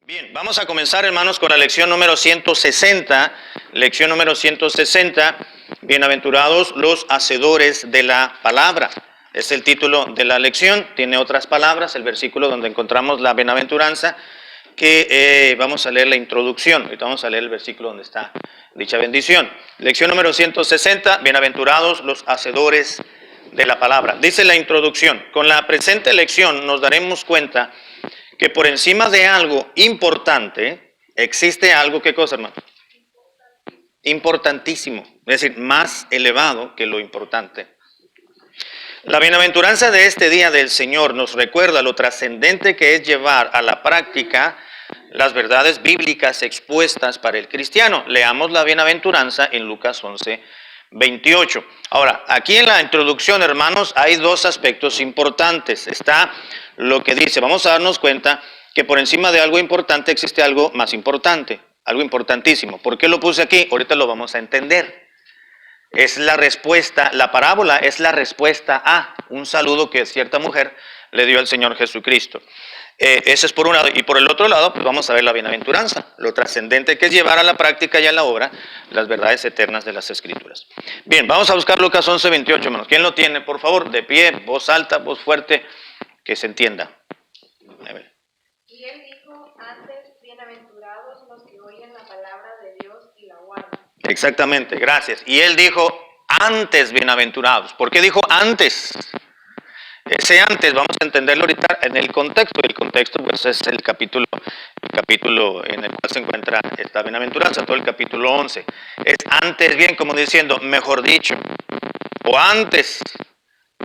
Bien, vamos a comenzar, hermanos, con la lección número 160. Lección número 160, bienaventurados los hacedores de la palabra. Es el título de la lección, tiene otras palabras, el versículo donde encontramos la bienaventuranza, que vamos a leer la introducción. Ahorita vamos a leer el versículo donde está dicha bendición. Lección número 160, bienaventurados los hacedores de la palabra. Dice la introducción: con la presente lección nos daremos cuenta que por encima de algo importante existe algo, ¿qué cosa, hermano? Importantísimo, es decir, más elevado que lo importante. La bienaventuranza de este día del Señor nos recuerda lo trascendente que es llevar a la práctica las verdades bíblicas expuestas para el cristiano. Leamos la bienaventuranza en Lucas 11:28. Ahora, aquí en la introducción, hermanos, hay dos aspectos importantes. Está lo que dice, vamos a darnos cuenta que por encima de algo importante existe algo más importante, algo importantísimo. ¿Por qué lo puse aquí? Ahorita lo vamos a entender. Es la respuesta, la parábola es la respuesta a un saludo que cierta mujer le dio al Señor Jesucristo. Ese es por un lado. Y por el otro lado, pues vamos a ver la bienaventuranza, lo trascendente que es llevar a la práctica y a la obra las verdades eternas de las Escrituras. Bien, vamos a buscar Lucas 11:28, hermanos. ¿Quién lo tiene, por favor? De pie, voz alta, voz fuerte, que se entienda. A ver. Y él dijo antes: bienaventurados los que oyen la palabra de Dios y la guardan. Exactamente, gracias. Y él dijo antes, bienaventurados. ¿Por qué dijo antes? Ese antes vamos a entenderlo ahorita en el contexto. El contexto pues es el capítulo en el cual se encuentra esta bienaventuranza, todo el capítulo 11. Es antes bien, como diciendo, mejor dicho, o antes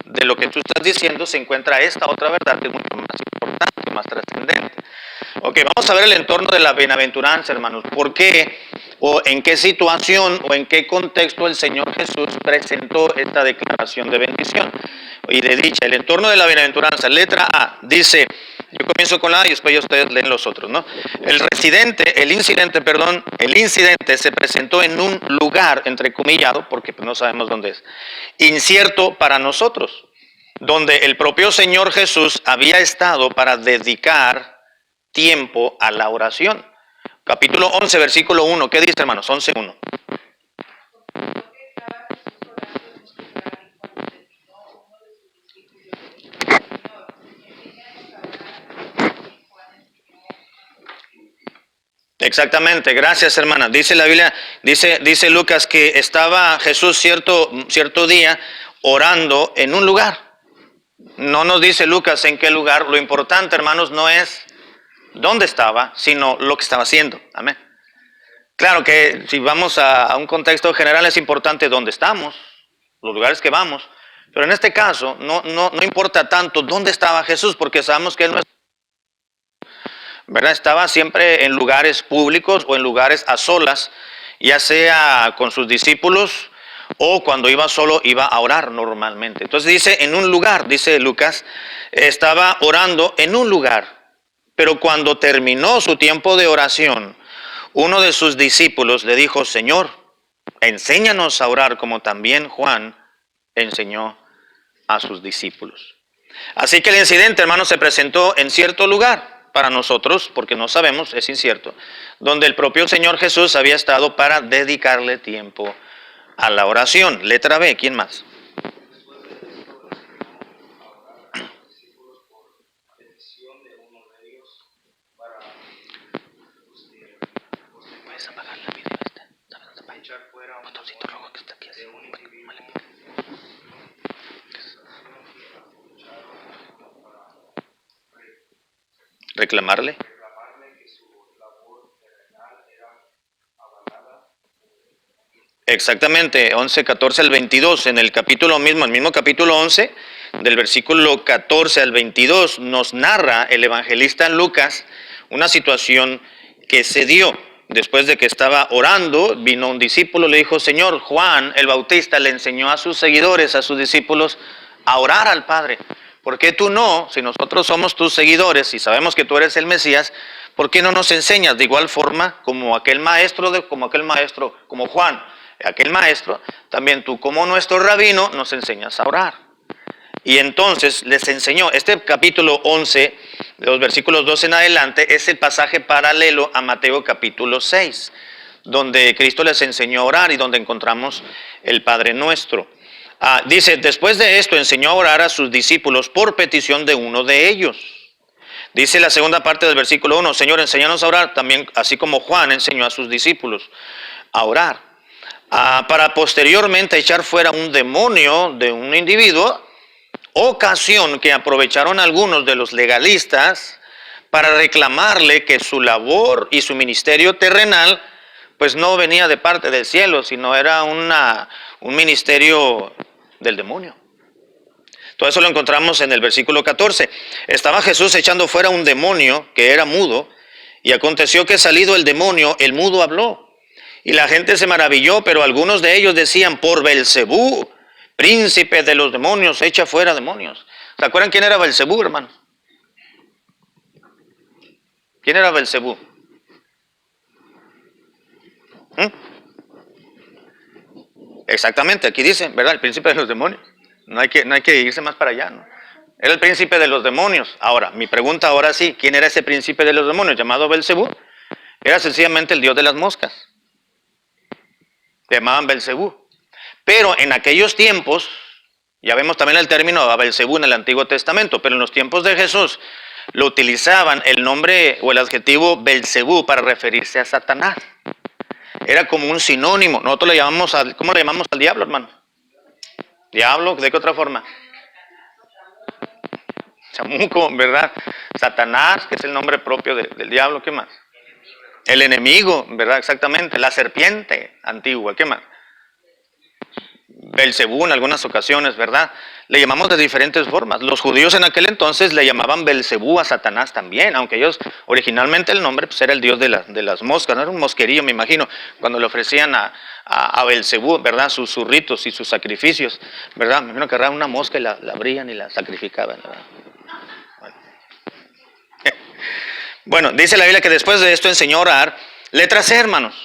de lo que tú estás diciendo se encuentra esta otra verdad que es mucho más importante, más trascendente. Ok, vamos a ver el entorno de la bienaventuranza, hermanos. ¿Por qué o en qué situación o en qué contexto el Señor Jesús presentó esta declaración de bendición y de dicha? El entorno de la bienaventuranza, letra A, dice, yo comienzo con la A y después ustedes leen los otros, ¿no? El incidente se presentó en un lugar, entrecomillado, porque pues no sabemos dónde es, incierto para nosotros, donde el propio Señor Jesús había estado para dedicar tiempo a la oración. Capítulo 11, versículo 1, ¿qué dice, hermanos? 11:1. Exactamente, gracias, hermana. Dice la Biblia, dice Lucas que estaba Jesús cierto día orando en un lugar. No nos dice Lucas en qué lugar. Lo importante, hermanos, no es dónde estaba, sino lo que estaba haciendo. Amén. Claro que si vamos a un contexto general es importante dónde estamos, los lugares que vamos, pero en este caso no importa tanto dónde estaba Jesús, porque sabemos que Él no es, ¿verdad? Estaba siempre en lugares públicos o en lugares a solas, ya sea con sus discípulos o cuando iba solo iba a orar normalmente. Entonces dice en un lugar, dice Lucas, estaba orando en un lugar. Pero cuando terminó su tiempo de oración, uno de sus discípulos le dijo: Señor, enséñanos a orar como también Juan enseñó a sus discípulos. Así que el incidente, hermanos, se presentó en cierto lugar para nosotros, porque no sabemos, es incierto, donde el propio Señor Jesús había estado para dedicarle tiempo a la oración. Letra B, ¿quién más? Reclamarle que su labor terrenal era avalada. Exactamente, 11:14 al 22, en el capítulo mismo, el mismo capítulo 11, del versículo 14 al 22, nos narra el evangelista Lucas una situación que se dio. Después de que estaba orando, vino un discípulo, le dijo: Señor, Juan el Bautista le enseñó a sus seguidores, a sus discípulos, a orar al Padre. ¿Por qué tú no? Si nosotros somos tus seguidores y sabemos que tú eres el Mesías, ¿por qué no nos enseñas de igual forma como como Juan, aquel maestro, también tú como nuestro rabino nos enseñas a orar? Y entonces les enseñó. Este capítulo 11, de los versículos 12 en adelante, es el pasaje paralelo a Mateo capítulo 6, donde Cristo les enseñó a orar y donde encontramos el Padre Nuestro. Dice, después de esto enseñó a orar a sus discípulos por petición de uno de ellos. Dice la segunda parte del versículo 1, Señor, enséñanos a orar, también así como Juan enseñó a sus discípulos a orar. Para posteriormente echar fuera un demonio de un individuo, ocasión que aprovecharon algunos de los legalistas para reclamarle que su labor y su ministerio terrenal pues no venía de parte del cielo, sino era un ministerio del demonio. Todo eso lo encontramos en el versículo 14. Estaba Jesús echando fuera un demonio que era mudo, y aconteció que salido el demonio, el mudo habló. Y la gente se maravilló, pero algunos de ellos decían, por Belcebú, príncipe de los demonios, echa fuera demonios. ¿Se acuerdan quién era Belcebú, hermano? ¿Quién era Belcebú? Exactamente, aquí dice, ¿verdad? El príncipe de los demonios. No hay que irse más para allá, ¿no? Era el príncipe de los demonios. Ahora, mi pregunta ahora sí, ¿quién era ese príncipe de los demonios llamado Belcebú? Era sencillamente el dios de las moscas. Le llamaban Belcebú. Pero en aquellos tiempos, ya vemos también el término a Belcebú en el Antiguo Testamento, pero en los tiempos de Jesús lo utilizaban el nombre o el adjetivo Belcebú para referirse a Satanás. Era como un sinónimo. Nosotros le llamamos, ¿cómo le llamamos al diablo, hermano? ¿Diablo? ¿De qué otra forma? Chamuco, ¿verdad? Satanás, que es el nombre propio del diablo, ¿qué más? El enemigo, ¿verdad? Exactamente. La serpiente antigua, ¿qué más? Belcebú en algunas ocasiones, ¿verdad? Le llamamos de diferentes formas. Los judíos en aquel entonces le llamaban Belcebú a Satanás también, aunque ellos originalmente el nombre pues, era el dios de las moscas, no era un mosquerillo, me imagino, cuando le ofrecían a Belcebú, ¿verdad? Sus ritos y sus sacrificios, ¿verdad? Me imagino que agarraban una mosca y la abrían y la sacrificaban, ¿verdad? Bueno, dice la Biblia que después de esto enseñó a orar. Letra C, hermanos.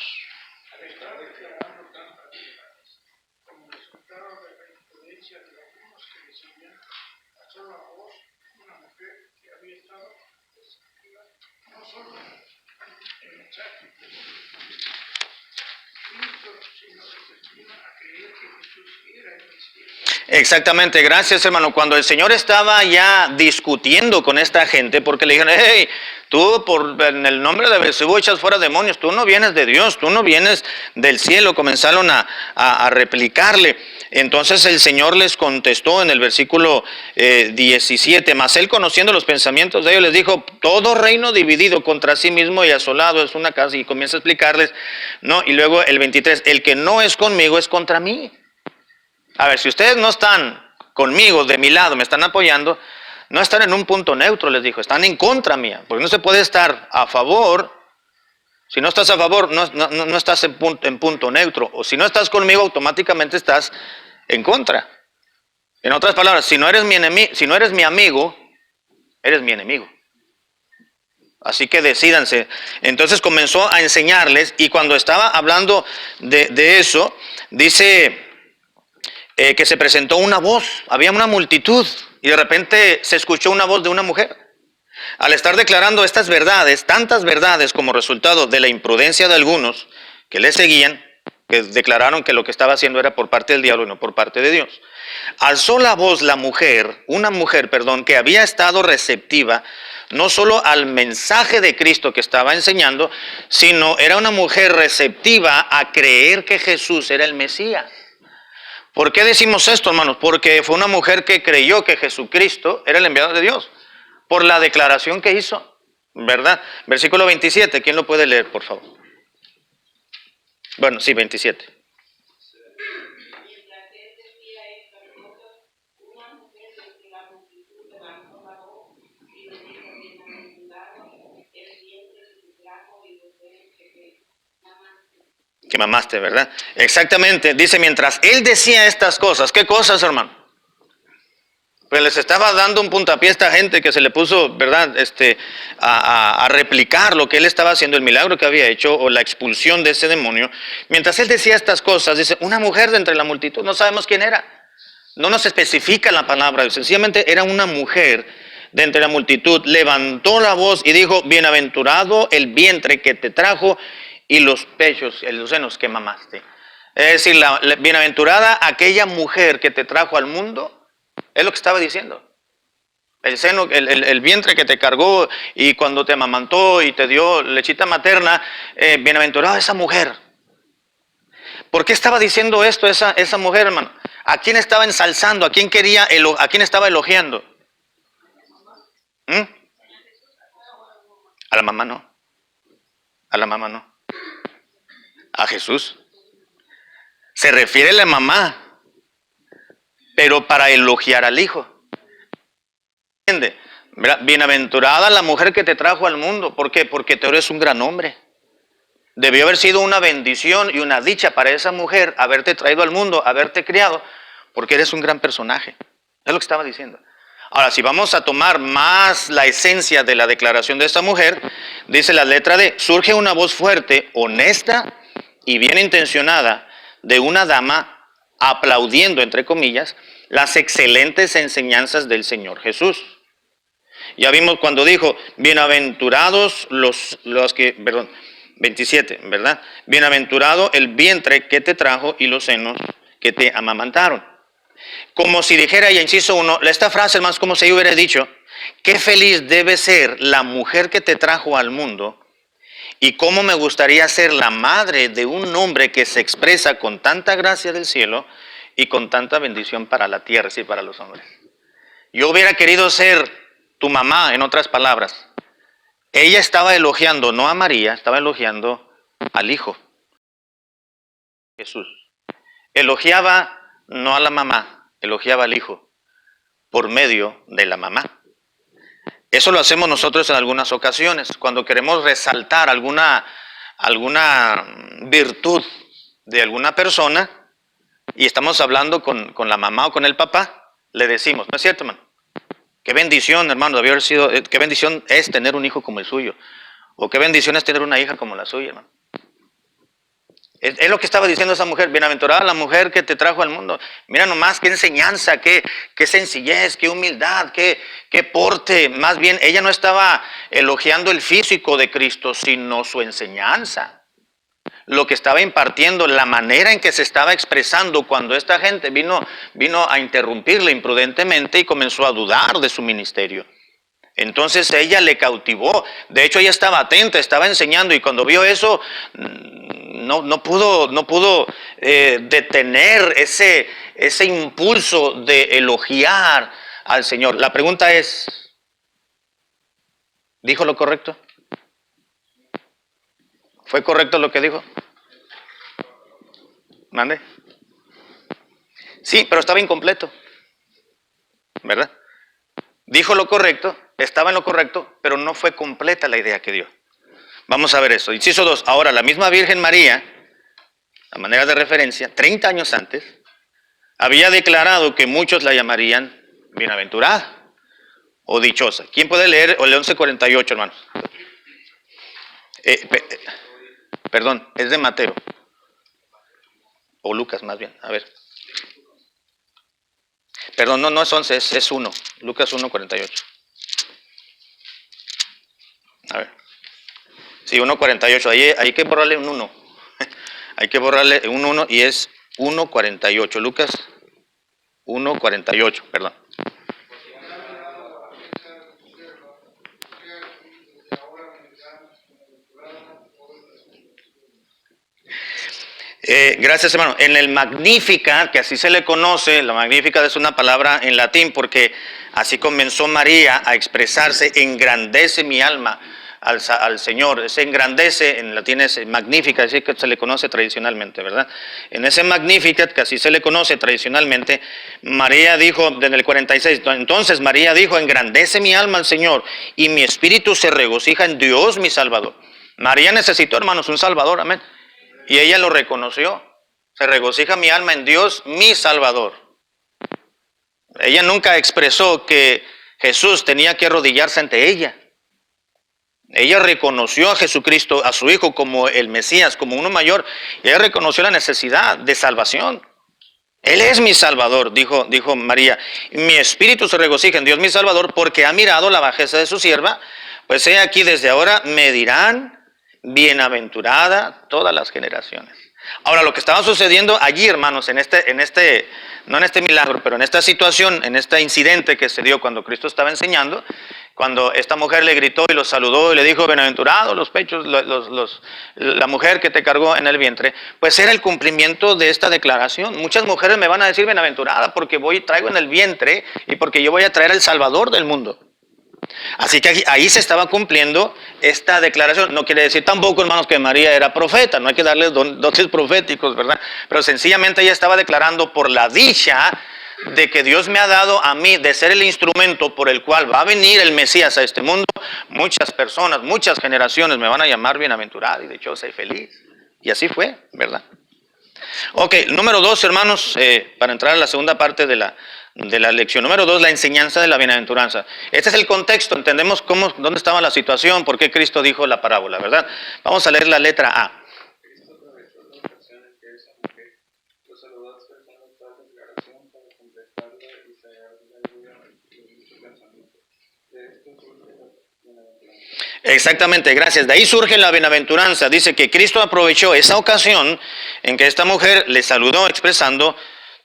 Exactamente, gracias hermano. Cuando el Señor estaba ya discutiendo con esta gente, porque le dijeron, hey, tú en el nombre de Belcebú echas fuera demonios, tú no vienes de Dios, tú no vienes del cielo, comenzaron a replicarle. Entonces el Señor les contestó en el versículo 17, mas él conociendo los pensamientos de ellos les dijo, todo reino dividido contra sí mismo y asolado es una casa, y comienza a explicarles, ¿no? Y luego el 23, el que no es conmigo es contra mí. A ver, si ustedes no están conmigo, de mi lado, me están apoyando, no están en un punto neutro, les dijo, están en contra mía, porque no se puede estar a favor. Si no estás a favor, no estás en punto neutro, o si no estás conmigo, automáticamente estás en contra. En otras palabras, si no eres mi amigo, eres mi enemigo. Así que decídanse. Entonces comenzó a enseñarles, y cuando estaba hablando de eso, dice que se presentó una voz, había una multitud, y de repente se escuchó una voz de una mujer. Al estar declarando estas verdades, tantas verdades como resultado de la imprudencia de algunos que le seguían, que declararon que lo que estaba haciendo era por parte del diablo y no por parte de Dios, alzó la voz una mujer, que había estado receptiva no solo al mensaje de Cristo que estaba enseñando, sino era una mujer receptiva a creer que Jesús era el Mesías. ¿Por qué decimos esto, hermanos? Porque fue una mujer que creyó que Jesucristo era el enviado de Dios, por la declaración que hizo, ¿verdad? Versículo 27, ¿quién lo puede leer, por favor? Bueno, sí, 27. Que mamaste, ¿verdad? Exactamente, dice, mientras él decía estas cosas, ¿qué cosas, hermano? Pues les estaba dando un puntapié a esta gente que se le puso, ¿verdad? A replicar lo que él estaba haciendo, el milagro que había hecho, o la expulsión de ese demonio. Mientras él decía estas cosas, dice, una mujer de entre la multitud, no sabemos quién era. No nos especifica la palabra, sencillamente era una mujer de entre la multitud, levantó la voz y dijo, bienaventurado el vientre que te trajo y los pechos, los senos que mamaste. Es decir, bienaventurada aquella mujer que te trajo al mundo, es lo que estaba diciendo. El seno, el vientre que te cargó y cuando te amamantó y te dio lechita materna, bienaventurada esa mujer. ¿Por qué estaba diciendo esto esa mujer, hermano? ¿A quién estaba ensalzando? ¿A quién estaba elogiando? A la mamá no. A la mamá no. A Jesús. Se refiere a la mamá, pero para elogiar al hijo. ¿Entiende? Bienaventurada la mujer que te trajo al mundo. ¿Por qué? Porque tú eres un gran hombre. Debió haber sido una bendición y una dicha para esa mujer haberte traído al mundo, haberte criado, porque eres un gran personaje. Es lo que estaba diciendo. Ahora, si vamos a tomar más la esencia de la declaración de esta mujer, dice la letra D, surge una voz fuerte, honesta y bien intencionada de una dama aplaudiendo, entre comillas, las excelentes enseñanzas del Señor Jesús. Ya vimos cuando dijo, bienaventurados los que, 27, ¿verdad? Bienaventurado el vientre que te trajo y los senos que te amamantaron. Como si dijera, y inciso 1, esta frase, hermanos, como si yo hubiera dicho, qué feliz debe ser la mujer que te trajo al mundo y cómo me gustaría ser la madre de un hombre que se expresa con tanta gracia del cielo y con tanta bendición para la tierra, sí, para los hombres. Yo hubiera querido ser tu mamá, en otras palabras. Ella estaba elogiando, no a María, estaba elogiando al Hijo, Jesús. Elogiaba no a la mamá, elogiaba al Hijo, por medio de la mamá. Eso lo hacemos nosotros en algunas ocasiones, cuando queremos resaltar alguna virtud de alguna persona, y estamos hablando con la mamá o con el papá, le decimos, ¿no es cierto, hermano? Qué bendición, hermano, qué bendición es tener un hijo como el suyo. O qué bendición es tener una hija como la suya, hermano. Es lo que estaba diciendo esa mujer, bienaventurada la mujer que te trajo al mundo. Mira nomás qué enseñanza, qué sencillez, qué humildad, qué porte. Más bien, ella no estaba elogiando el físico de Cristo, sino su enseñanza. Lo que estaba impartiendo, la manera en que se estaba expresando cuando esta gente vino a interrumpirle imprudentemente y comenzó a dudar de su ministerio. Entonces ella le cautivó. De hecho, ella estaba atenta, estaba enseñando, y cuando vio eso, no pudo detener ese impulso de elogiar al Señor. La pregunta es, ¿dijo lo correcto? ¿Fue correcto lo que dijo? ¿Mande? Sí, pero estaba incompleto, ¿verdad? Dijo lo correcto, estaba en lo correcto, pero no fue completa la idea que dio. Vamos a ver eso. Inciso 2. Ahora, la misma Virgen María, a manera de referencia, 30 años antes, había declarado que muchos la llamarían bienaventurada o dichosa. ¿Quién puede leer el 11:48, hermanos? Perdón, es de Mateo. O Lucas, más bien. A ver. Perdón, no es 11, es 1. Lucas 1:48. A ver. Sí, 1:48. Ahí hay que borrarle un 1. Hay que borrarle un 1 y es 1:48. Lucas 1:48, perdón. Gracias, hermano. En el Magnificat, que así se le conoce, la Magnificat es una palabra en latín porque así comenzó María a expresarse, engrandece mi alma al Señor. Se engrandece, en latín es Magnificat, así que se le conoce tradicionalmente, ¿verdad? En ese Magnificat, que así se le conoce tradicionalmente, María dijo, en el 46, entonces María dijo, engrandece mi alma al Señor y mi espíritu se regocija en Dios mi Salvador. María necesitó, hermanos, un Salvador, amén. Y ella lo reconoció. Se regocija mi alma en Dios, mi Salvador. Ella nunca expresó que Jesús tenía que arrodillarse ante ella. Ella reconoció a Jesucristo, a su Hijo, como el Mesías, como uno mayor. Y ella reconoció la necesidad de salvación. Él es mi Salvador, dijo María. Mi espíritu se regocija en Dios mi Salvador, porque ha mirado la bajeza de su sierva. Pues he aquí, desde ahora me dirán bienaventurada todas las generaciones. Ahora, lo que estaba sucediendo allí, hermanos, no en este milagro, pero en esta situación, en este incidente que se dio cuando Cristo estaba enseñando, cuando esta mujer le gritó y lo saludó y le dijo, bienaventurado los pechos, la mujer que te cargó en el vientre, pues era el cumplimiento de esta declaración. Muchas mujeres me van a decir bienaventurada porque traigo en el vientre y porque yo voy a traer al Salvador del mundo. Así que ahí se estaba cumpliendo esta declaración. No quiere decir tampoco, hermanos, que María era profeta, no hay que darle dotes proféticos, ¿verdad? Pero sencillamente ella estaba declarando por la dicha de que Dios me ha dado a mí de ser el instrumento por el cual va a venir el Mesías a este mundo. Muchas personas, muchas generaciones me van a llamar bienaventurada y dichosa y feliz. Y así fue, ¿verdad? Ok, número 2, hermanos, para entrar a la segunda parte de la lección. Número 2, la enseñanza de la bienaventuranza. Este es el contexto, entendemos dónde estaba la situación, por qué Cristo dijo la parábola, ¿verdad? Vamos a leer la letra A. Cristo aprovechó la ocasión en que esa mujer lo saludó expresando tal declaración para completarla y sellar la vida de su pensamiento. De esto surge la bienaventuranza. Exactamente, gracias. De ahí surge la bienaventuranza. Dice que Cristo aprovechó esa ocasión en que esta mujer le saludó expresando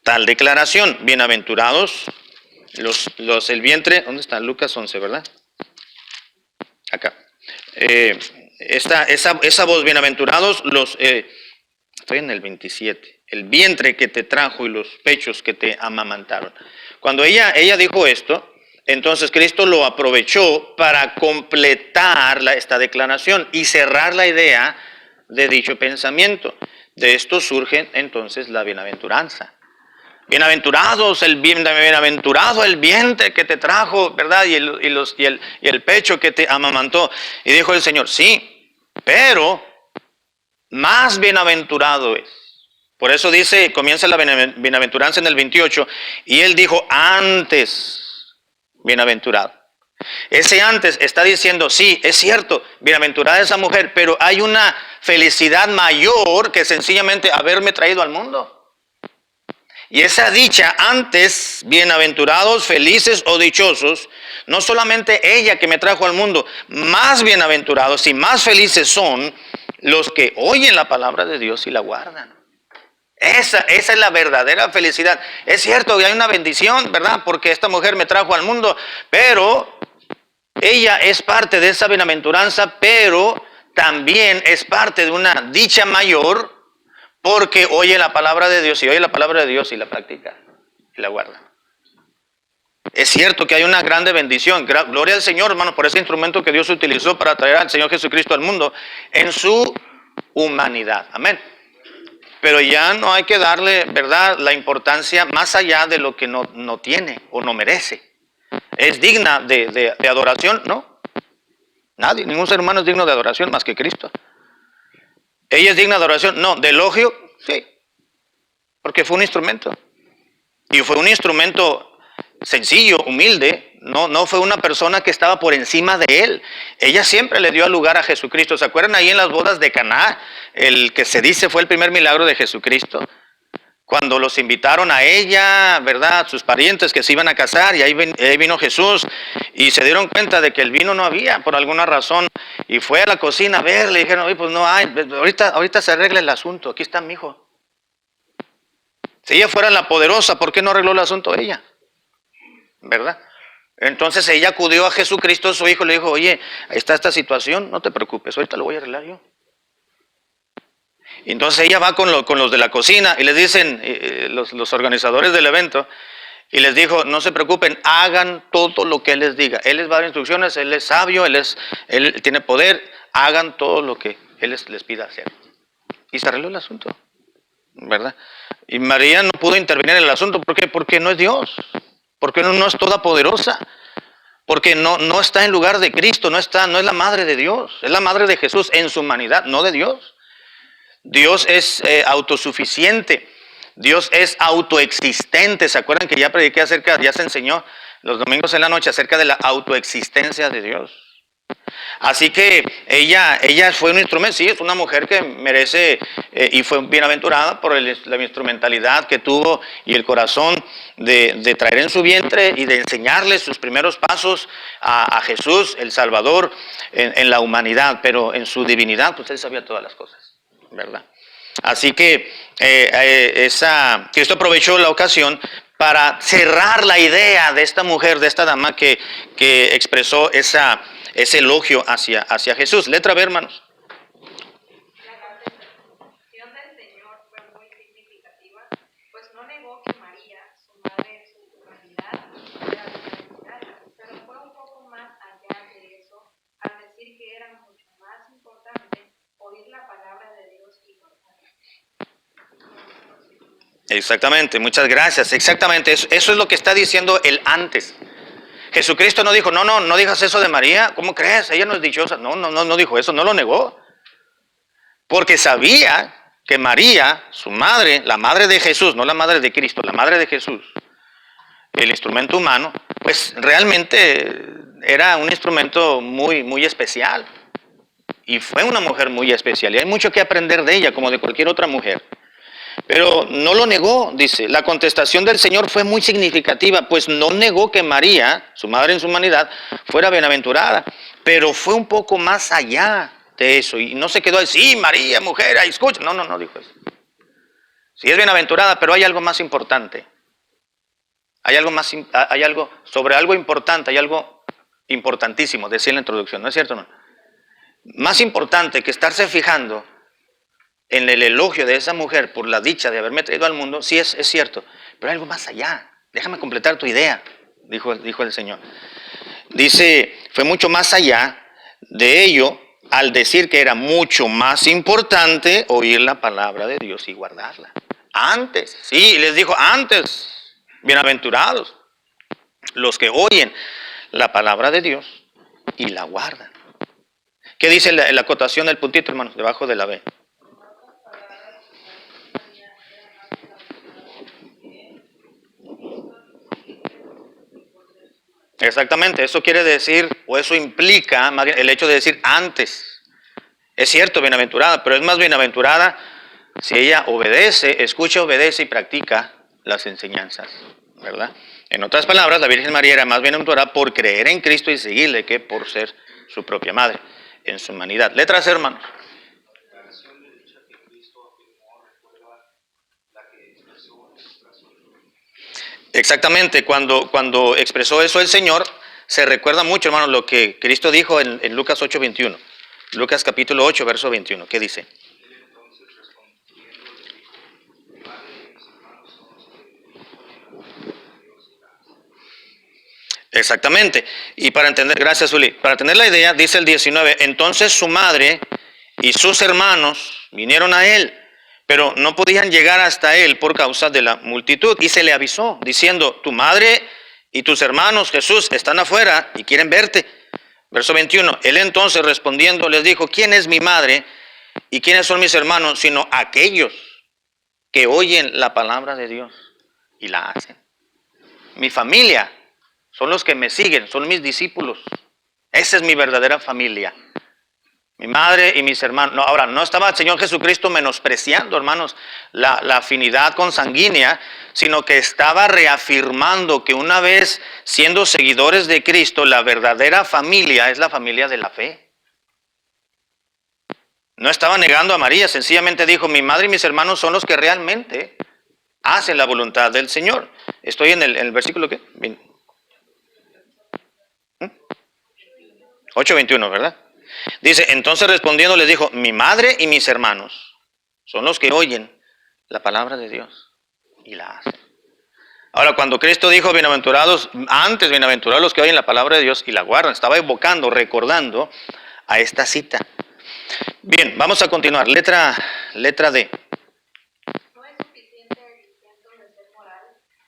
tal declaración. Bienaventurados el vientre. ¿Dónde está? Lucas 11, ¿verdad? Acá. Esa voz, bienaventurados estoy en el 27. El vientre que te trajo y los pechos que te amamantaron. Cuando ella dijo esto, entonces Cristo lo aprovechó para completar esta declaración y cerrar la idea de dicho pensamiento. De esto surge entonces la bienaventuranza. Bienaventurado el vientre que te trajo, ¿verdad? Y el pecho que te amamantó. Y dijo el Señor, sí, pero más bienaventurado es. Por eso comienza la bienaventuranza en el 28, y Él dijo antes. Bienaventurado. Ese antes está diciendo, sí, es cierto, bienaventurada esa mujer, pero hay una felicidad mayor que sencillamente haberme traído al mundo. Y esa dicha antes, bienaventurados, felices o dichosos, no solamente ella que me trajo al mundo, más bienaventurados y más felices son los que oyen la palabra de Dios y la guardan. Esa es la verdadera felicidad. Es cierto que hay una bendición, ¿verdad? Porque esta mujer me trajo al mundo, pero ella es parte de esa bienaventuranza, pero también es parte de una dicha mayor porque oye la palabra de Dios y oye la palabra de Dios y la practica y la guarda. Es cierto que hay una grande bendición. Gloria al Señor, hermano, por ese instrumento que Dios utilizó para traer al Señor Jesucristo al mundo en su humanidad. Amén. Pero ya no hay que darle, ¿verdad?, la importancia más allá de lo que no tiene o no merece. ¿Es digna de adoración? No. Nadie, ningún ser humano es digno de adoración más que Cristo. ¿Ella es digna de adoración? No. ¿De elogio? Sí. Porque fue un instrumento. Y fue un instrumento sencillo, humilde. No fue una persona que estaba por encima de él. Ella siempre le dio lugar a Jesucristo. ¿Se acuerdan ahí en las bodas de Caná? El que se dice fue el primer milagro de Jesucristo. Cuando los invitaron a ella, ¿verdad? Sus parientes que se iban a casar, y ahí vino Jesús, y se dieron cuenta de que el vino no había por alguna razón, y fue a la cocina a ver, le dijeron, oye, pues no hay, ahorita se arregla el asunto, aquí está mi hijo. Si ella fuera la poderosa, ¿por qué no arregló el asunto ella? ¿Verdad? Entonces ella acudió a Jesucristo, su hijo, le dijo, oye, ahí está esta situación, no te preocupes, ahorita lo voy a arreglar yo. Y entonces ella va con los de la cocina y les dicen, los organizadores del evento, y les dijo, no se preocupen, hagan todo lo que Él les diga. Él les va a dar instrucciones, Él es sabio, Él tiene poder, hagan todo lo que Él les pida hacer. Y se arregló el asunto, ¿verdad? Y María no pudo intervenir en el asunto, ¿por qué? Porque no es Dios. Porque no es todopoderosa, porque no está en lugar de Cristo, no es la madre de Dios, es la madre de Jesús en su humanidad, no de Dios. Dios es autosuficiente, Dios es autoexistente. ¿Se acuerdan que ya prediqué ya se enseñó los domingos en la noche acerca de la autoexistencia de Dios? Así que ella fue un instrumento, sí, es una mujer que merece y fue bienaventurada por la instrumentalidad que tuvo y el corazón de traer en su vientre y de enseñarle sus primeros pasos a Jesús, el Salvador, en la humanidad, pero en su divinidad, pues él sabía todas las cosas, ¿verdad? Así que Cristo aprovechó la ocasión para cerrar la idea de esta mujer, de esta dama que expresó ese elogio hacia Jesús. Letra B, hermanos. La contestación del Señor fue muy significativa, pues no negó que María, su madre en su humanidad, era bienaventurada, pero fue un poco más allá de eso al decir que era mucho más importante oír la palabra de Dios y guardarla. Exactamente, muchas gracias. Exactamente, eso es lo que está diciendo el antes. Jesucristo no dijo, no digas eso de María, ¿cómo crees? Ella no es dichosa. No dijo eso, no lo negó. Porque sabía que María, su madre, la madre de Jesús, no la madre de Cristo, la madre de Jesús, el instrumento humano, pues realmente era un instrumento muy, muy especial. Y fue una mujer muy especial. Y hay mucho que aprender de ella, como de cualquier otra mujer. Pero no lo negó, dice. La contestación del Señor fue muy significativa, pues no negó que María, su madre en su humanidad, fuera bienaventurada. Pero fue un poco más allá de eso. Y no se quedó ahí, sí, María, mujer, escucha. No dijo eso. Sí es bienaventurada, pero hay algo más importante. Hay algo sobre algo importante, hay algo importantísimo, decía en la introducción, ¿no es cierto? No. Más importante que estarse fijando en el elogio de esa mujer por la dicha de haberme traído al mundo, sí es cierto, pero hay algo más allá. Déjame completar tu idea, dijo el Señor. Dice, fue mucho más allá de ello al decir que era mucho más importante oír la palabra de Dios y guardarla. Antes, sí, les dijo antes, bienaventurados los que oyen la palabra de Dios y la guardan. ¿Qué dice la acotación del puntito, hermanos, debajo de la B? Exactamente, eso quiere decir, o eso implica más bien, el hecho de decir antes. Es cierto, bienaventurada, pero es más bienaventurada si ella obedece, escucha, obedece y practica las enseñanzas, ¿verdad? En otras palabras, la Virgen María era más bienaventurada por creer en Cristo y seguirle que por ser su propia madre en su humanidad. Letras, hermanos. La versión de dicha que Cristo afirmó recuerda la que expresó en su corazón. Exactamente, cuando expresó eso el Señor, se recuerda mucho, hermanos, lo que Cristo dijo en Lucas 8:21. Lucas capítulo 8, verso 21. ¿Qué dice? Él entonces respondiendo le dijo, mi madre y mis hermanos son los que oyen la palabra de Dios y la hacen. Exactamente. Y para entender, gracias Uli, para tener la idea, dice el 19, entonces su madre y sus hermanos vinieron a él, pero no podían llegar hasta él por causa de la multitud. Y se le avisó, diciendo, tu madre y tus hermanos, Jesús, están afuera y quieren verte. Verso 21, él entonces respondiendo les dijo, ¿quién es mi madre y quiénes son mis hermanos? Sino aquellos que oyen la palabra de Dios y la hacen. Mi familia son los que me siguen, son mis discípulos. Esa es mi verdadera familia. Mi madre y mis hermanos. No, ahora, no estaba el Señor Jesucristo menospreciando, hermanos, la afinidad consanguínea, sino que estaba reafirmando que una vez siendo seguidores de Cristo, la verdadera familia es la familia de la fe. No estaba negando a María, sencillamente dijo, mi madre y mis hermanos son los que realmente hacen la voluntad del Señor. Estoy en el versículo, ¿qué? 8:21, ¿verdad? Dice, entonces respondiendo les dijo, mi madre y mis hermanos son los que oyen la palabra de Dios y la hacen. Ahora, cuando Cristo dijo bienaventurados, antes bienaventurados los que oyen la palabra de Dios y la guardan, estaba evocando, recordando a esta cita. Bien, vamos a continuar. Letra D. No es suficiente el intento de ser moral,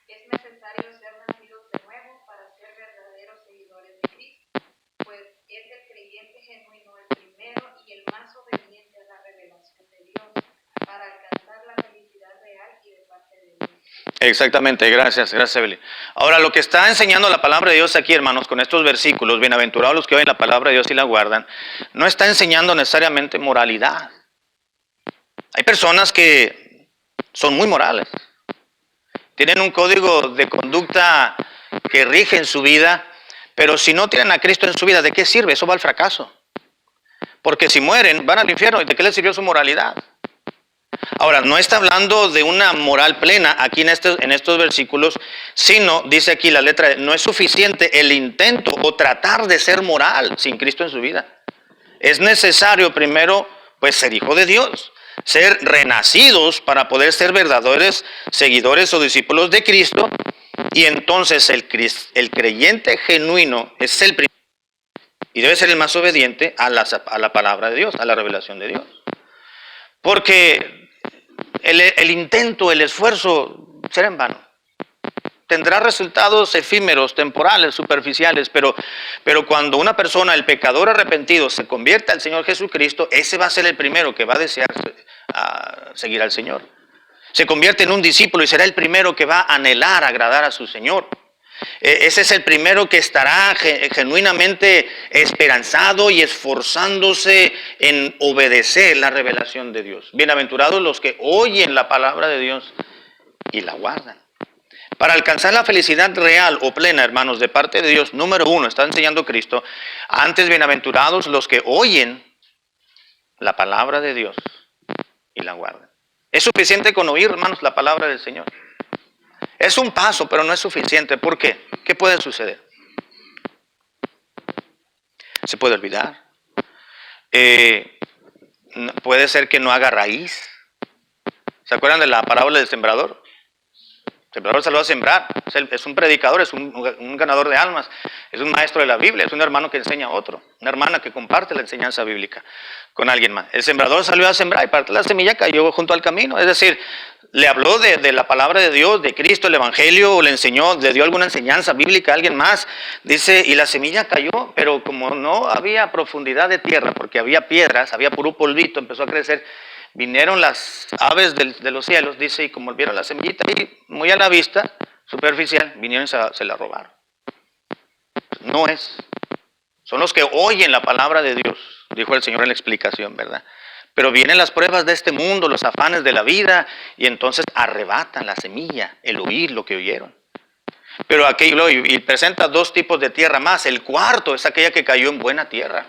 es necesario ser nacidos de nuevo para ser verdaderos seguidores de Cristo, pues es el creyente genuino el primero y el más obediente a la revelación de Dios, para alcanzar la felicidad real y de parte de Dios. Exactamente, gracias Evelyn. Ahora, lo que está enseñando la palabra de Dios aquí, hermanos, con estos versículos, bienaventurados los que oyen la palabra de Dios y la guardan, no está enseñando necesariamente moralidad. Hay personas que son muy morales, tienen un código de conducta que rige en su vida, pero si no tienen a Cristo en su vida, ¿de qué sirve? Eso va al fracaso. Porque si mueren, van al infierno, ¿y de qué les sirvió su moralidad? Ahora, no está hablando de una moral plena aquí en estos versículos, sino, dice aquí la letra, no es suficiente el intento o tratar de ser moral sin Cristo en su vida. Es necesario primero, pues, ser hijo de Dios, ser renacidos para poder ser verdaderos seguidores o discípulos de Cristo, y entonces el creyente genuino es el primero y debe ser el más obediente a la palabra de Dios, a la revelación de Dios. Porque el intento, el esfuerzo será en vano. Tendrá resultados efímeros, temporales, superficiales, pero cuando una persona, el pecador arrepentido, se convierte al Señor Jesucristo, ese va a ser el primero que va a desear seguir al Señor. Se convierte en un discípulo y será el primero que va a anhelar agradar a su Señor. Ese es el primero que estará genuinamente esperanzado y esforzándose en obedecer la revelación de Dios. Bienaventurados los que oyen la palabra de Dios y la guardan. Para alcanzar la felicidad real o plena, hermanos, de parte de Dios, número uno, está enseñando Cristo, antes bienaventurados los que oyen la palabra de Dios y la guardan. Es suficiente con oír, hermanos, la palabra del Señor. Es un paso, pero no es suficiente. ¿Por qué? ¿Qué puede suceder? Se puede olvidar. Puede ser que no haga raíz. ¿Se acuerdan de la parábola del sembrador? El sembrador salió a sembrar. Es un predicador, es un ganador de almas. Es un maestro de la Biblia, es un hermano que enseña a otro. Una hermana que comparte la enseñanza bíblica con alguien más. El sembrador salió a sembrar y parte de la semilla cayó junto al camino. Es decir, le habló de la palabra de Dios, de Cristo, el Evangelio, o le enseñó, le dio alguna enseñanza bíblica a alguien más. Dice, y la semilla cayó, pero como no había profundidad de tierra, porque había piedras, había puro polvito, empezó a crecer. Vinieron las aves de los cielos, dice, y como vieron la semillita ahí, muy a la vista, superficial, vinieron y se la robaron. No es. Son los que oyen la palabra de Dios, dijo el Señor en la explicación, ¿verdad? Pero vienen las pruebas de este mundo, los afanes de la vida, y entonces arrebatan la semilla, el oír lo que oyeron. Pero aquí y presenta dos tipos de tierra más. El cuarto es aquella que cayó en buena tierra.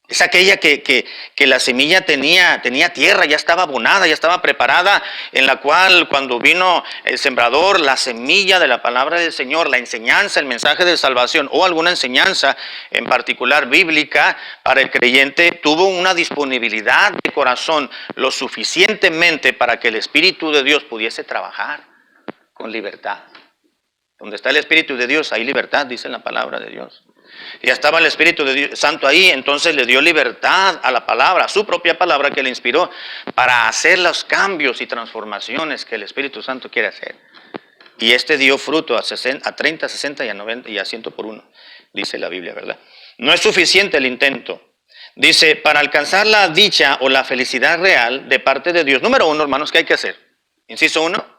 Es aquella que la semilla tenía tierra, ya estaba abonada, ya estaba preparada, en la cual cuando vino el sembrador, la semilla de la palabra del Señor, la enseñanza, el mensaje de salvación o alguna enseñanza en particular bíblica para el creyente, tuvo una disponibilidad de corazón lo suficientemente para que el Espíritu de Dios pudiese trabajar con libertad. Donde está el Espíritu de Dios, hay libertad, dice la palabra de Dios. Ya estaba el Espíritu de Dios Santo ahí, entonces le dio libertad a la palabra, a su propia palabra que le inspiró para hacer los cambios y transformaciones que el Espíritu Santo quiere hacer. Y este dio fruto a 30, 60 y a 90 y a 100 por uno, dice la Biblia, ¿verdad? No es suficiente el intento. Dice, para alcanzar la dicha o la felicidad real de parte de Dios, número uno, hermanos, ¿qué hay que hacer? Inciso 1.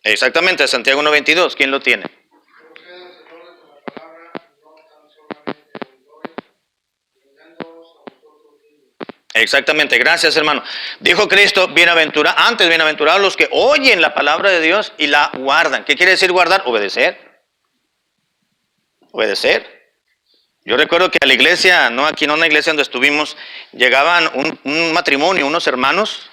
Exactamente, Santiago 1:22, ¿quién lo tiene? Exactamente, gracias hermano. Dijo Cristo, bienaventurados los que oyen la palabra de Dios y la guardan. ¿Qué quiere decir guardar? Obedecer. Obedecer. Yo recuerdo que a la iglesia, no aquí, no en una iglesia donde estuvimos, llegaban un matrimonio, unos hermanos.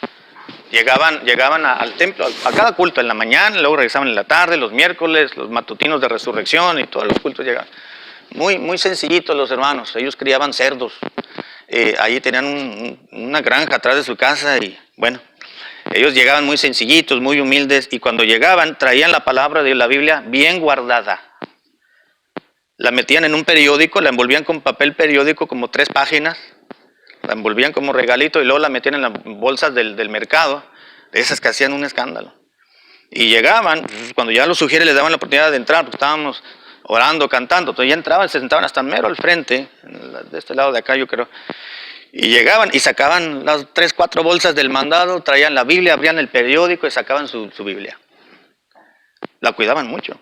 Llegaban al templo, a cada culto en la mañana, luego regresaban en la tarde, los miércoles, los matutinos de resurrección y todos los cultos llegaban. Muy sencillitos los hermanos, ellos criaban cerdos. Allí tenían una granja atrás de su casa y bueno, ellos llegaban muy sencillitos, muy humildes y cuando llegaban traían la palabra de la Biblia bien guardada. La metían en un periódico, la envolvían con papel periódico como 3 páginas. La envolvían como regalito y luego la metían en las bolsas del mercado, de esas que hacían un escándalo. Y llegaban, cuando ya los sugieres les daban la oportunidad de entrar, porque estábamos orando, cantando. Entonces ya entraban, se sentaban hasta mero al frente, de este lado de acá yo creo. Y llegaban y sacaban las 3, 4 bolsas del mandado, traían la Biblia, abrían el periódico y sacaban su Biblia. La cuidaban mucho.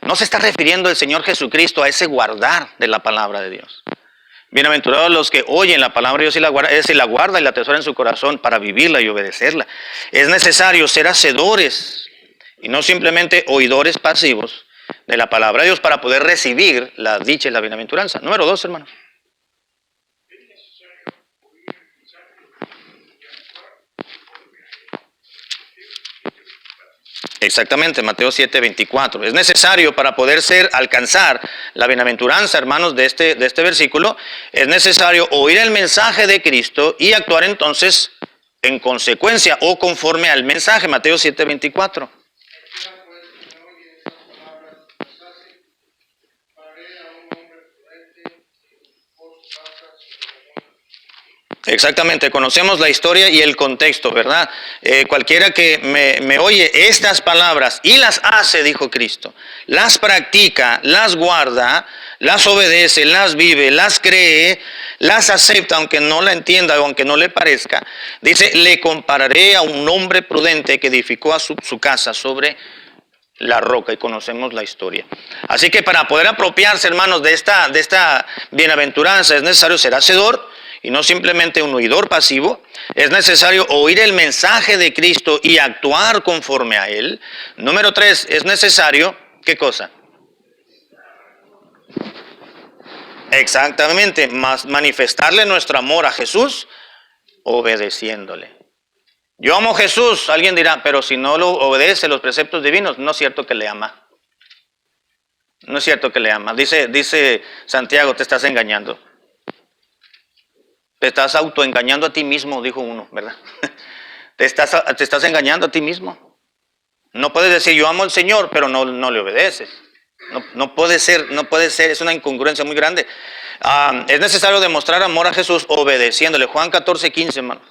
No se está refiriendo el Señor Jesucristo a ese guardar de la palabra de Dios. Bienaventurados los que oyen la palabra de Dios y la guardan, es decir, la guarda y la atesora en su corazón para vivirla y obedecerla. Es necesario ser hacedores y no simplemente oidores pasivos de la palabra de Dios para poder recibir la dicha y la bienaventuranza. Número 2, hermanos. Exactamente, Mateo 7:24. Es necesario para poder alcanzar la bienaventuranza, hermanos, de este versículo, es necesario oír el mensaje de Cristo y actuar entonces en consecuencia o conforme al mensaje. Mateo 7:24. Exactamente, conocemos la historia y el contexto, ¿verdad? Cualquiera que me oye estas palabras y las hace, dijo Cristo, las practica, las guarda, las obedece, las vive, las cree, las acepta, aunque no la entienda o aunque no le parezca, dice, le compararé a un hombre prudente que edificó a su casa sobre la roca, y conocemos la historia. Así que para poder apropiarse, hermanos, de esta bienaventuranza es necesario ser hacedor y no simplemente un oidor pasivo. Es necesario oír el mensaje de Cristo y actuar conforme a él. Número 3, es necesario, ¿qué cosa? Exactamente, manifestarle nuestro amor a Jesús obedeciéndole. Yo amo a Jesús, alguien dirá, pero si no lo obedece los preceptos divinos, no es cierto que le ama. No es cierto que le ama. Dice Santiago, te estás engañando. Te estás autoengañando a ti mismo, dijo uno, ¿verdad? Te estás engañando a ti mismo. No puedes decir, yo amo al Señor, pero no le obedeces. No puede ser, es una incongruencia muy grande. Es necesario demostrar amor a Jesús obedeciéndole. Juan 14:15, hermano.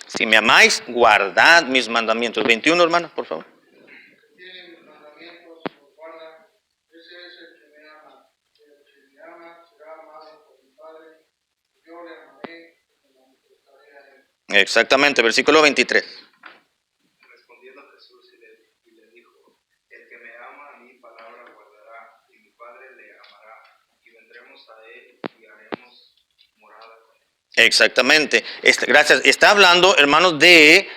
Si me amáis, guardad mis mandamientos. 21, hermano, por favor. Tiene mis mandamientos, los guarda. Ese es el que me ama. El que me ama será amado por mi Padre. Yo le amaré y me manifestaré a él. Exactamente, versículo 23. Respondiendo Jesús y le dijo, el que me ama, mi palabra guardará, y mi Padre le amará, y vendremos a él y haremos morada con él. Exactamente. Gracias. Está hablando, hermanos, de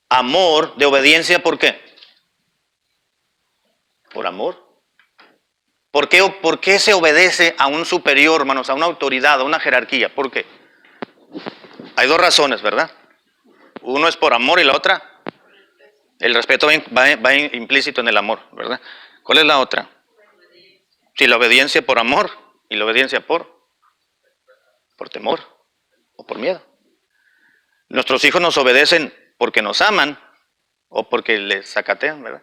amor, de obediencia. ¿Por qué? Por amor. ¿Por qué se obedece a un superior, hermanos, a una autoridad, a una jerarquía? ¿Por qué? Hay 2 razones, ¿verdad? Uno es por amor y la otra, el respeto va implícito en el amor, ¿verdad? ¿Cuál es la otra? Si la obediencia por amor y la obediencia por temor o por miedo. Nuestros hijos nos obedecen porque nos aman o porque les sacatean, ¿verdad?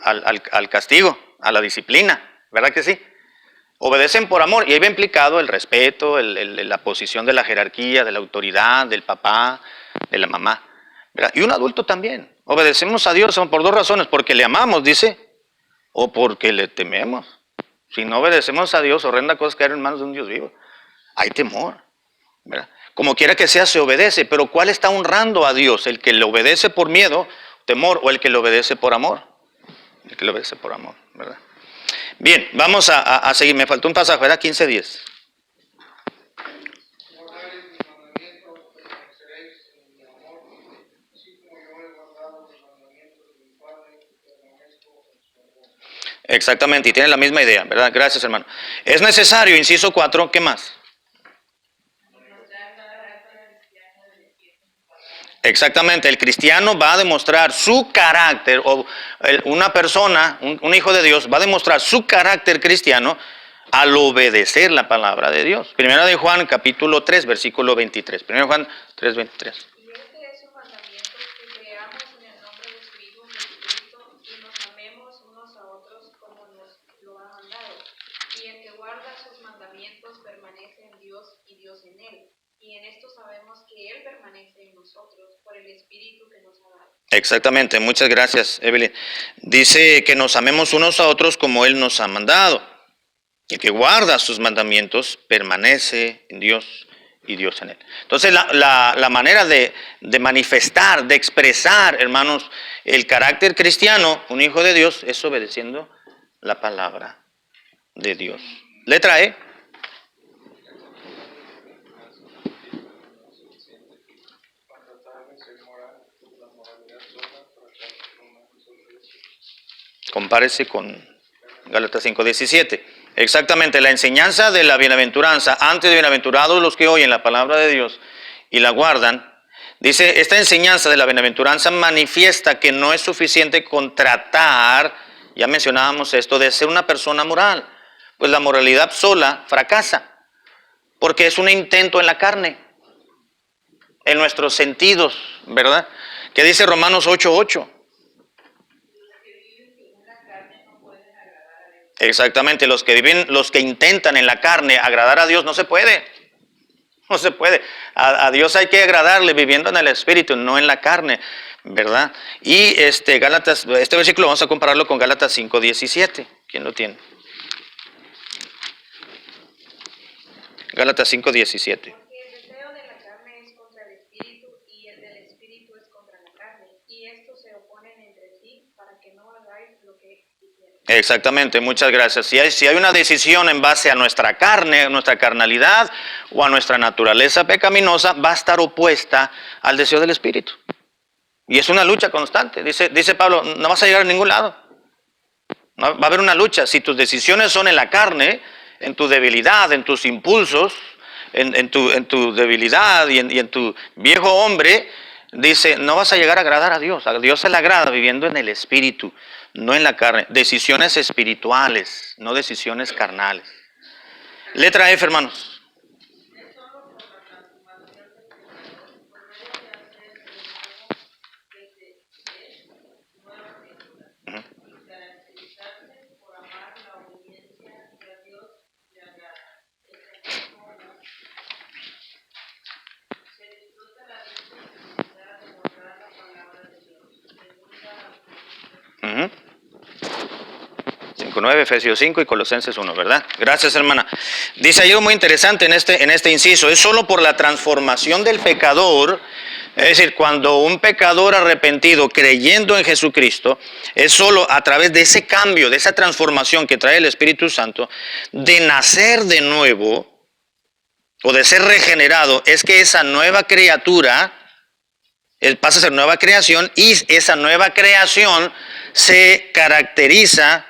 Al castigo, a la disciplina, ¿verdad que sí? Obedecen por amor y ahí va implicado el respeto, la posición de la jerarquía, de la autoridad, del papá, de la mamá, ¿verdad? Y un adulto también. Obedecemos a Dios por 2 razones, porque le amamos, dice, o porque le tememos. Si no obedecemos a Dios, horrenda cosa es caer en manos de un Dios vivo. Hay temor, ¿verdad? Como quiera que sea, se obedece, pero ¿cuál está honrando a Dios? ¿El que le obedece por miedo, temor, o el que le obedece por amor? El que le obedece por amor, ¿verdad? Bien, vamos a seguir. Me faltó un pasaje, ¿verdad? 15:10. Guardaréis mis mandamientos, permaneceréis en mi amor, así como yo he guardado los mandamientos de mi Padre y permanezco en su amor. Exactamente, y tiene la misma idea, ¿verdad? Gracias, hermano. Es necesario, inciso 4, ¿qué más? Exactamente, el cristiano va a demostrar su carácter, o una persona, un hijo de Dios, va a demostrar su carácter cristiano al obedecer la palabra de Dios. Primera de Juan, capítulo 3, versículo 23. Primera de Juan 3, 23. Y este es su mandamiento, que creamos en el nombre de su Hijo Jesucristo y nos amemos unos a otros como nos lo ha mandado. Y el que guarda sus mandamientos permanece en Dios y Dios en él. Y en esto sabemos que Él permanece en nosotros por el Espíritu que nos ha dado. Exactamente, muchas gracias, Evelyn. Dice que nos amemos unos a otros como Él nos ha mandado. El que guarda sus mandamientos permanece en Dios y Dios en él. Entonces la manera de manifestar, de expresar, hermanos, el carácter cristiano, un hijo de Dios, es obedeciendo la palabra de Dios. Letra E. Compárese con Gálatas 5:17. Exactamente, la enseñanza de la bienaventuranza, antes de bienaventurados los que oyen la palabra de Dios y la guardan, dice, esta enseñanza de la bienaventuranza manifiesta que no es suficiente con tratar, ya mencionábamos esto, de ser una persona moral, pues la moralidad sola fracasa, porque es un intento en la carne, en nuestros sentidos, ¿verdad? ¿Qué dice Romanos 8:8? Exactamente, los que intentan en la carne agradar a Dios, no se puede. No se puede. A Dios hay que agradarle viviendo en el Espíritu, no en la carne, ¿verdad? Y Gálatas, este versículo vamos a compararlo con Gálatas 5:17. ¿Quién lo tiene? Gálatas 5:17. Porque el deseo de la carne es contra el espíritu y el del espíritu es contra la carne, y estos se oponen entre sí para que no hagáis lo que quisierais. Exactamente, muchas gracias. Si hay una decisión en base a nuestra carne, a nuestra carnalidad o a nuestra naturaleza pecaminosa, va a estar opuesta al deseo del Espíritu. Y es una lucha constante. Dice Pablo, no vas a llegar a ningún lado. Va a haber una lucha. Si tus decisiones son en la carne, en tu debilidad, en tus impulsos, en tu debilidad y en tu viejo hombre, dice, no vas a llegar a agradar a Dios. A Dios se le agrada viviendo en el Espíritu, no en la carne. Decisiones espirituales, no decisiones carnales. Letra F, hermanos. Uh-huh. 5:9, Efesios 5 y Colosenses 1, ¿verdad? Gracias, hermana. Dice algo muy interesante en este inciso. Es solo por la transformación del pecador, es decir, cuando un pecador arrepentido, creyendo en Jesucristo, es solo a través de ese cambio, de esa transformación que trae el Espíritu Santo, de nacer de nuevo, o de ser regenerado, es que esa nueva criatura, él pasa a ser nueva creación, y esa nueva creación se caracteriza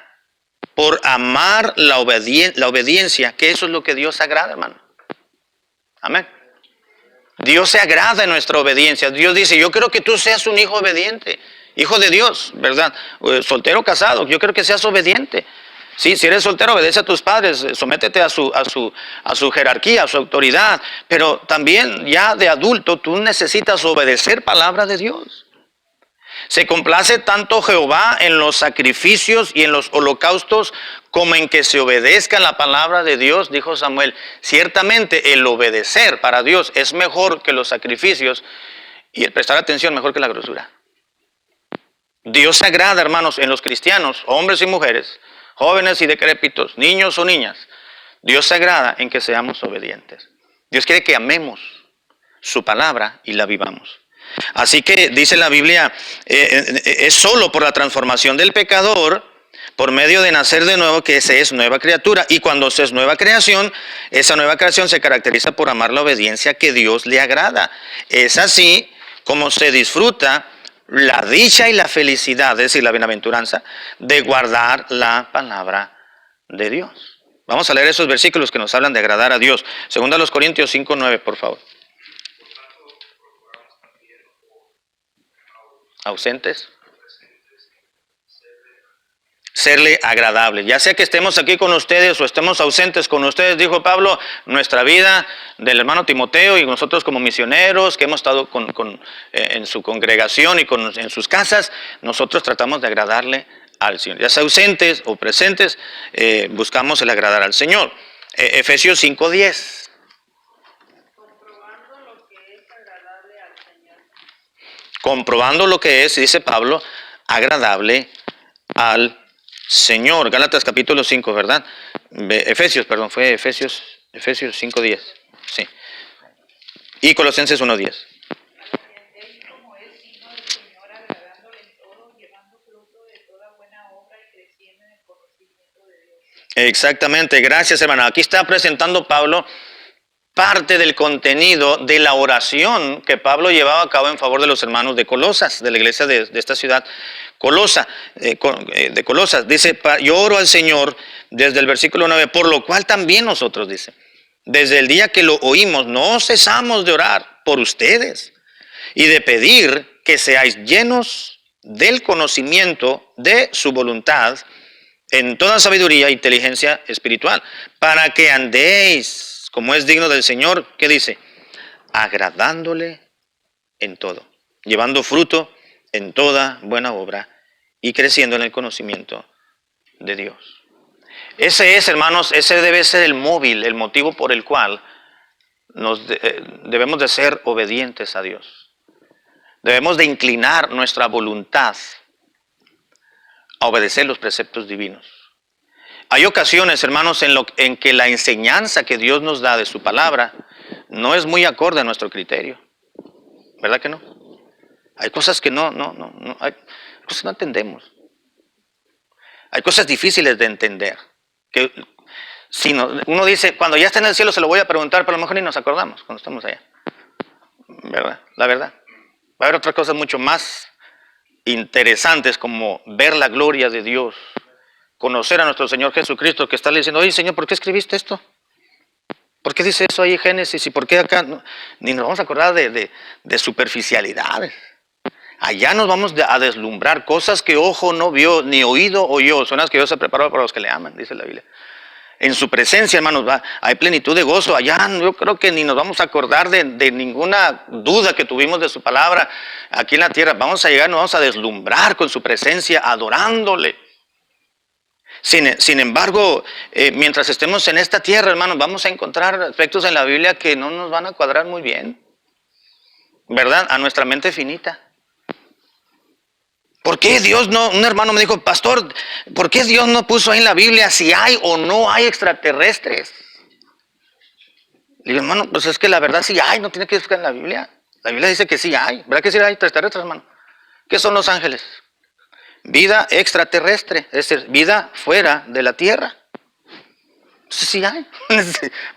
por amar la obediencia, que eso es lo que Dios agrada, hermano. Amén. Dios se agrada en nuestra obediencia. Dios dice, yo quiero que tú seas un hijo obediente, hijo de Dios, ¿verdad? Soltero, casado, yo quiero que seas obediente. Sí, si eres soltero, obedece a tus padres, sométete a su jerarquía, a su autoridad, pero también ya de adulto tú necesitas obedecer palabra de Dios. Se complace tanto Jehová en los sacrificios y en los holocaustos como en que se obedezca la palabra de Dios, dijo Samuel. Ciertamente el obedecer para Dios es mejor que los sacrificios y el prestar atención mejor que la grosura. Dios se agrada, hermanos, en los cristianos, hombres y mujeres, jóvenes y decrépitos, niños o niñas. Dios se agrada en que seamos obedientes. Dios quiere que amemos su palabra y la vivamos. Así que dice la Biblia, es solo por la transformación del pecador, por medio de nacer de nuevo, que se es nueva criatura. Y cuando se es nueva creación, esa nueva creación se caracteriza por amar la obediencia que Dios le agrada. Es así como se disfruta la dicha y la felicidad, es decir, la bienaventuranza, de guardar la palabra de Dios. Vamos a leer esos versículos que nos hablan de agradar a Dios. 2 Corintios 5:9, por favor. Ausentes. Serle agradable. Ya sea que estemos aquí con ustedes o estemos ausentes con ustedes, dijo Pablo, nuestra vida del hermano Timoteo y nosotros como misioneros que hemos estado en su congregación y en sus casas, nosotros tratamos de agradarle al Señor. Ya sea ausentes o presentes, buscamos el agradar al Señor. Efesios 5:10. comprobando lo que es, dice Pablo, agradable al Señor. Gálatas capítulo 5, ¿verdad? Efesios 5:10. Sí. Y Colosenses 1:10. Entendéis como es digno del Señor, agradándole en todo, llevando fruto de toda buena obra y creciendo en el conocimiento de Dios. Exactamente, gracias hermana. Aquí está presentando Pablo parte del contenido de la oración que Pablo llevaba a cabo en favor de los hermanos de Colosas, de la iglesia de esta ciudad, de Colosas. Dice, yo oro al Señor desde el versículo 9, por lo cual también nosotros, dice, desde el día que lo oímos, no cesamos de orar por ustedes y de pedir que seáis llenos del conocimiento de su voluntad en toda sabiduría e inteligencia espiritual, para que andéis como es digno del Señor, ¿qué dice? Agradándole en todo, llevando fruto en toda buena obra y creciendo en el conocimiento de Dios. Ese es, hermanos, ese debe ser el móvil, el motivo por el cual debemos de ser obedientes a Dios. Debemos de inclinar nuestra voluntad a obedecer los preceptos divinos. Hay ocasiones, hermanos, en que la enseñanza que Dios nos da de su palabra no es muy acorde a nuestro criterio. ¿Verdad que no? Hay cosas que no entendemos. Hay cosas difíciles de entender. Que si uno dice, cuando ya esté en el cielo se lo voy a preguntar, pero a lo mejor ni nos acordamos cuando estamos allá. ¿Verdad? La verdad. Va a haber otras cosas mucho más interesantes como ver la gloria de Dios, conocer a nuestro Señor Jesucristo, que está diciendo, oye Señor, ¿por qué escribiste esto? ¿Por qué dice eso ahí en Génesis? ¿Y por qué acá? No, ni nos vamos a acordar de superficialidades. Allá nos vamos a deslumbrar cosas que ojo no vio, ni oído oyó, son las que Dios ha preparado para los que le aman, dice la Biblia. En su presencia, hermanos, hay plenitud de gozo. Allá yo creo que ni nos vamos a acordar de ninguna duda que tuvimos de su palabra aquí en la tierra. Vamos a llegar, nos vamos a deslumbrar con su presencia, adorándole. Sin embargo, mientras estemos en esta tierra, hermanos, vamos a encontrar aspectos en la Biblia que no nos van a cuadrar muy bien, ¿verdad? A nuestra mente finita. ¿Por qué Dios no? Un hermano me dijo, pastor, ¿por qué Dios no puso ahí en la Biblia si hay o no hay extraterrestres? Le digo, hermano, pues es que la verdad sí hay, no tiene que buscar en la Biblia. La Biblia dice que sí hay, ¿verdad que sí hay extraterrestres, hermano? ¿Qué son los ángeles? Vida extraterrestre, es decir, vida fuera de la tierra. Sí hay,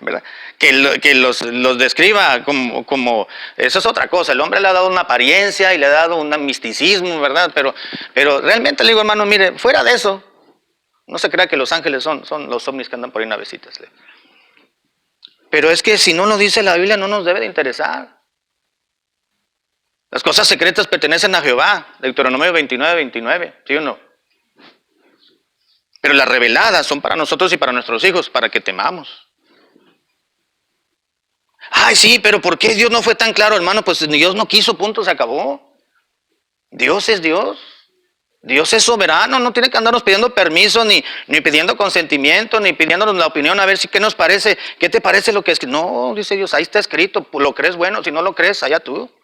¿verdad? Que los describa como, eso es otra cosa. El hombre le ha dado una apariencia y le ha dado un misticismo, ¿verdad? Pero realmente le digo, hermano, mire, fuera de eso, no se crea que los ángeles son los ovnis que andan por ahí navecitas. Pero es que si no lo dice la Biblia, no nos debe de interesar. Las cosas secretas pertenecen a Jehová, Deuteronomio 29, ¿sí o no? Pero las reveladas son para nosotros y para nuestros hijos, para que temamos. Ay, sí, pero ¿por qué Dios no fue tan claro, hermano? Pues Dios no quiso, punto, se acabó. Dios es Dios. Dios es soberano, no tiene que andarnos pidiendo permiso, ni pidiendo consentimiento, ni pidiéndonos la opinión, a ver si qué nos parece, qué te parece lo que es. No, dice Dios, ahí está escrito, lo crees bueno, si no lo crees, allá tú.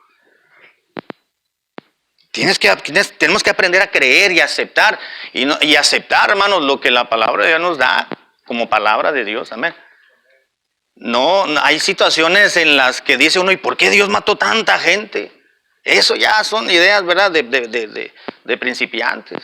Tenemos que aprender a creer y aceptar, y aceptar, hermanos, lo que la palabra de Dios nos da como palabra de Dios, amén. No, hay situaciones en las que dice uno, ¿y por qué Dios mató tanta gente? Eso ya son ideas, ¿verdad?, de principiantes.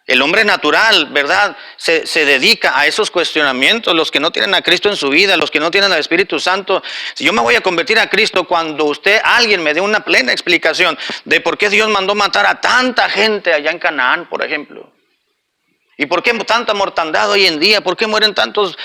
El hombre natural, ¿verdad?, se dedica a esos cuestionamientos, los que no tienen a Cristo en su vida, los que no tienen al Espíritu Santo. Si yo me voy a convertir a Cristo cuando alguien me dé una plena explicación de por qué Dios mandó matar a tanta gente allá en Canaán, por ejemplo. ¿Y por qué tanta mortandad hoy en día? ¿Por qué mueren tantos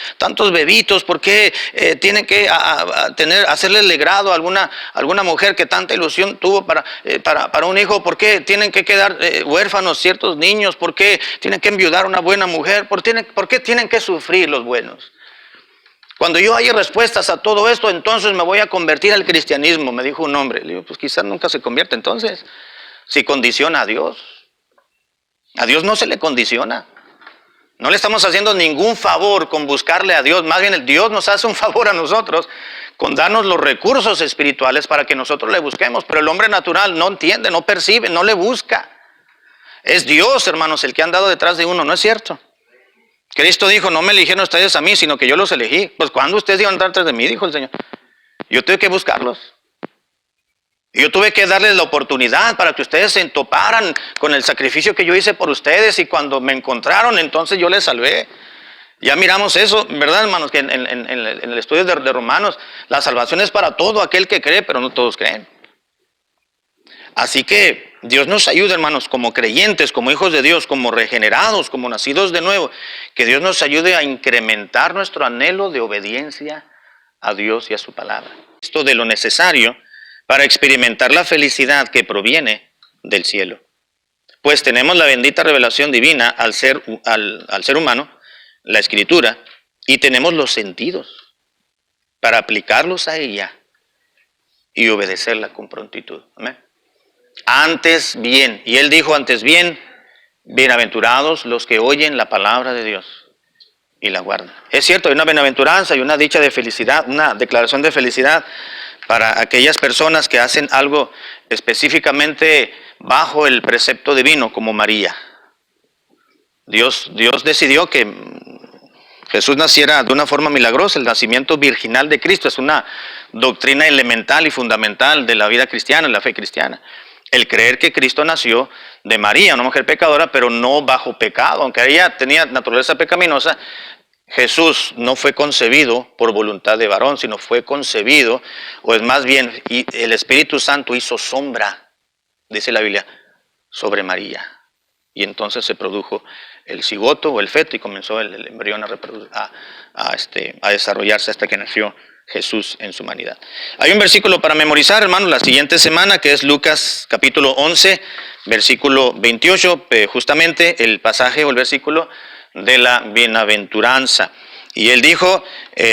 bebitos? ¿Por qué tienen que hacerle el legrado a alguna mujer que tanta ilusión tuvo para un hijo? ¿Por qué tienen que quedar huérfanos ciertos niños? ¿Por qué tienen que enviudar a una buena mujer? ¿Por qué tienen que sufrir los buenos? Cuando yo haya respuestas a todo esto, entonces me voy a convertir al cristianismo, me dijo un hombre. Le digo, pues quizás nunca se convierte entonces, si condiciona a Dios. A Dios no se le condiciona. No le estamos haciendo ningún favor con buscarle a Dios. Más bien Dios nos hace un favor a nosotros con darnos los recursos espirituales para que nosotros le busquemos. Pero el hombre natural no entiende, no percibe, no le busca. Es Dios, hermanos, el que ha andado detrás de uno, ¿no es cierto? Cristo dijo, no me eligieron ustedes a mí, sino que yo los elegí. Pues ¿cuándo ustedes iban a andar detrás de mí? Dijo el Señor. Yo tuve que buscarlos. Yo tuve que darles la oportunidad para que ustedes se entoparan con el sacrificio que yo hice por ustedes, y cuando me encontraron, entonces yo les salvé. Ya miramos eso, ¿verdad, hermanos? Que en el estudio de Romanos, la salvación es para todo aquel que cree, pero no todos creen. Así que Dios nos ayuda, hermanos, como creyentes, como hijos de Dios, como regenerados, como nacidos de nuevo, que Dios nos ayude a incrementar nuestro anhelo de obediencia a Dios y a su palabra. Esto de lo necesario para experimentar la felicidad que proviene del cielo. Pues tenemos la bendita revelación divina al ser humano, la Escritura, y tenemos los sentidos para aplicarlos a ella y obedecerla con prontitud. Amén. Antes bien, y él dijo antes bien, bienaventurados los que oyen la palabra de Dios y la guardan. Es cierto, hay una bienaventuranza y una dicha de felicidad, una declaración de felicidad para aquellas personas que hacen algo específicamente bajo el precepto divino, como María. Dios decidió que Jesús naciera de una forma milagrosa. El nacimiento virginal de Cristo es una doctrina elemental y fundamental de la vida cristiana, de la fe cristiana. El creer que Cristo nació de María, una mujer pecadora, pero no bajo pecado. Aunque ella tenía naturaleza pecaminosa, Jesús no fue concebido por voluntad de varón, sino fue concebido, o es más bien, y el Espíritu Santo hizo sombra, dice la Biblia, sobre María. Y entonces se produjo el cigoto o el feto y comenzó el embrión a desarrollarse hasta que nació Jesús en su humanidad. Hay un versículo para memorizar, hermanos, la siguiente semana, que es Lucas capítulo 11, versículo 28, justamente el pasaje o el versículo de la bienaventuranza. Y él dijo,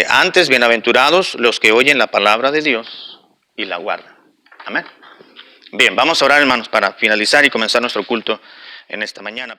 antes bienaventurados los que oyen la palabra de Dios y la guardan. Amén. Bien, vamos a orar, hermanos, para finalizar y comenzar nuestro culto en esta mañana.